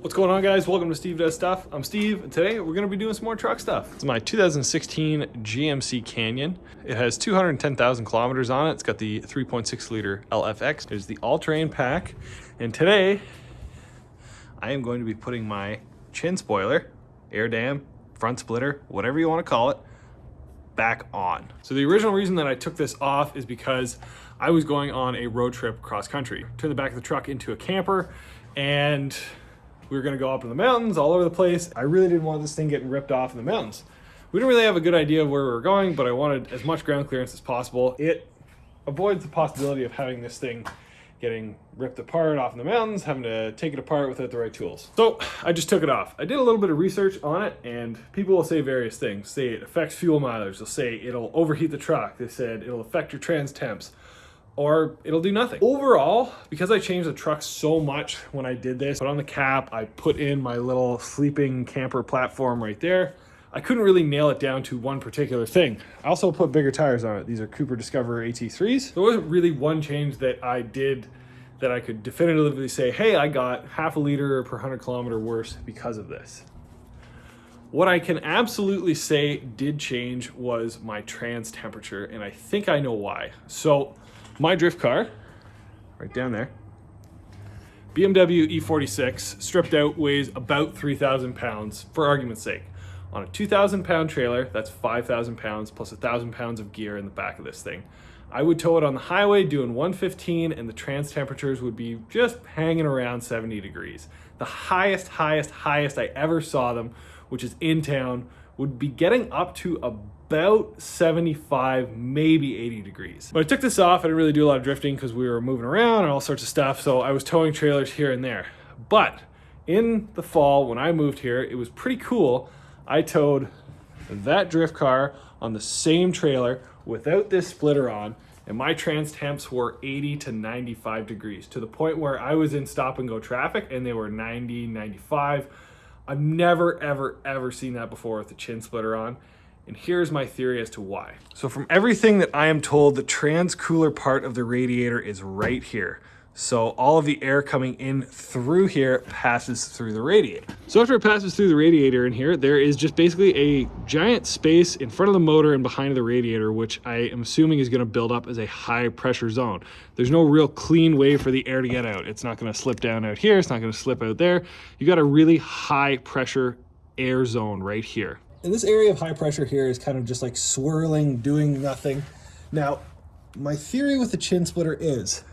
What's going on, guys? Welcome to Steve Does Stuff. I'm Steve, and today we're going to be doing some more truck stuff. It's my 2016 GMC Canyon. It has 210,000 kilometers on it. It's got the 3.6 liter LFX. There's the all-terrain pack, and today I am going to be putting my chin spoiler, air dam, front splitter, whatever you want to call it, back on. So the original reason that I took this off is because I was going on a road trip cross country. Turned the back of the truck into a camper, and we were gonna go up in the mountains all over the place. I really didn't want this thing getting ripped off in the mountains. We didn't really have a good idea of where we were going, but I wanted as much ground clearance as possible. It avoids the possibility of having this thing getting ripped apart off in the mountains, having to take it apart without the right tools. So I just took it off. I did a little bit of research on it, and people will say various things. Say it affects fuel mileage. They'll say it'll overheat the truck. They said it'll affect your trans temps, or it'll do nothing. Overall, because I changed the truck so much when I did this, put on the cap, I put in my little sleeping camper platform right there, I couldn't really nail it down to one particular thing. I also put bigger tires on it. These are Cooper Discover AT3s. There wasn't really one change that I did that I could definitively say, hey, I got half a liter per 100 kilometer worse because of this. What I can absolutely say did change was my trans temperature, and I think I know why. So my drift car, right down there, BMW E46, stripped out, weighs about 3,000 pounds, for argument's sake. On a 2,000 pound trailer, that's 5,000 pounds plus 1,000 pounds of gear in the back of this thing. I would tow it on the highway doing 115, and the trans temperatures would be just hanging around 70 degrees. The highest I ever saw them, which is in town, would be getting up to about 75, maybe 80 degrees. When I took this off, I didn't really do a lot of drifting because we were moving around and all sorts of stuff, so I was towing trailers here and there. But in the fall, when I moved here, it was pretty cool. I towed that drift car on the same trailer without this splitter on, and my trans temps were 80 to 95 degrees, to the point where I was in stop and go traffic and they were 90, 95. I've never, ever seen that before with the chin splitter on. And here's my theory as to why. So from everything that I am told, the trans cooler part of the radiator is right here. So all of the air coming in through here passes through the radiator. So after it passes through the radiator in here, there is just basically a giant space in front of the motor and behind the radiator, which I am assuming is gonna build up as a high pressure zone. There's no real clean way for the air to get out. It's not gonna slip down out here. It's not gonna slip out there. You got a really high pressure air zone right here. And this area of high pressure here is kind of just like swirling, doing nothing. Now, my theory with the chin splitter is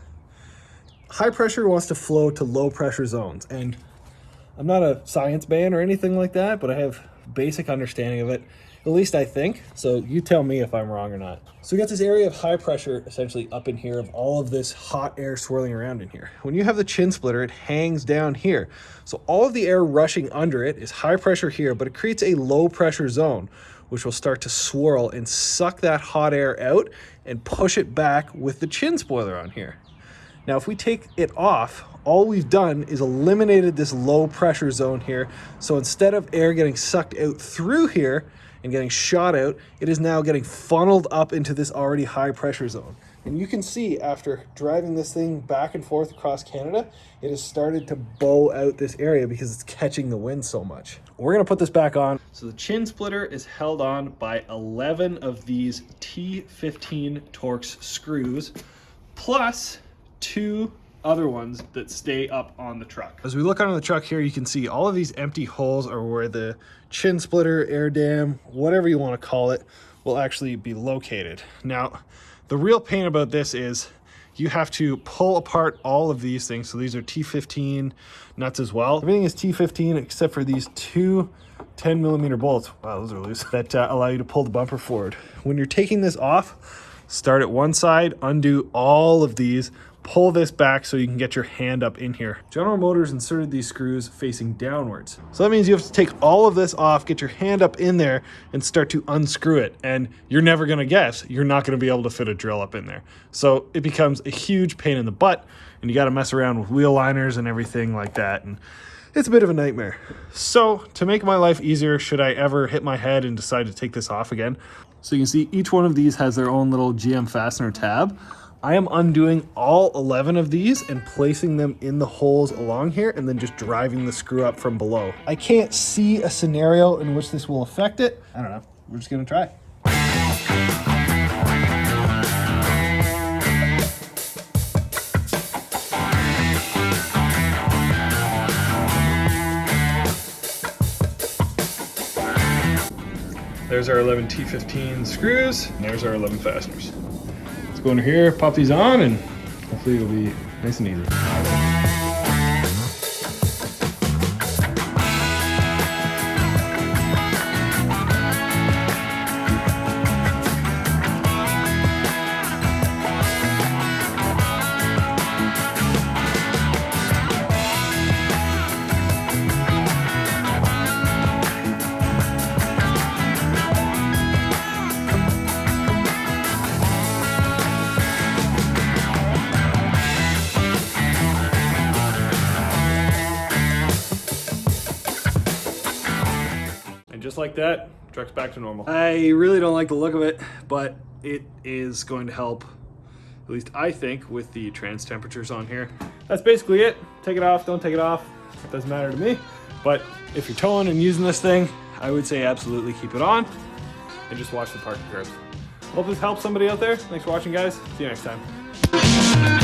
high pressure wants to flow to low pressure zones. And I'm not a science man or anything like that, but I have basic understanding of it, at least I think. So you tell me if I'm wrong or not. So we got this area of high pressure essentially up in here of all of this hot air swirling around in here. When you have the chin splitter, it hangs down here. So all of the air rushing under it is high pressure here, but it creates a low pressure zone, which will start to swirl and suck that hot air out and push it back with the chin spoiler on here. Now, if we take it off, all we've done is eliminated this low pressure zone here. So instead of air getting sucked out through here and getting shot out, it is now getting funneled up into this already high pressure zone. And you can see after driving this thing back and forth across Canada, it has started to bow out this area because it's catching the wind so much. We're gonna put this back on. So the chin splitter is held on by 11 of these T15 Torx screws, plus 2 other ones that stay up on the truck. As we look under the truck here, you can see all of these empty holes are where the chin splitter, air dam, whatever you want to call it, will actually be located. Now, the real pain about this is you have to pull apart all of these things. So these are T15 nuts as well. Everything is T15 except for these 2 10mm bolts. Wow, those are loose. That allow you to pull the bumper forward. When you're taking this off, start at one side, undo all of these, pull this back so you can get your hand up in here. General Motors inserted these screws facing downwards. So that means you have to take all of this off, get your hand up in there, and start to unscrew it. And you're never gonna guess, you're not gonna be able to fit a drill up in there. So it becomes a huge pain in the butt, and you gotta mess around with wheel liners and everything like that. And it's a bit of a nightmare. So to make my life easier, should I ever hit my head and decide to take this off again, so you can see each one of these has their own little GM fastener tab. I am undoing all 11 of these and placing them in the holes along here and then just driving the screw up from below. I can't see a scenario in which this will affect it. I don't know. We're just gonna try. There's our 11 T15 screws, and there's our 11 fasteners. Let's go under here, pop these on, and hopefully it'll be nice and easy. Just like that, truck's back to normal. I really don't like the look of it, but it is going to help, at least I think, with the trans temperatures on here. That's basically it. Take it off, don't take it off. It doesn't matter to me. But if you're towing and using this thing, I would say absolutely keep it on and just watch the parking curves. Hope this helps somebody out there. Thanks for watching, guys. See you next time.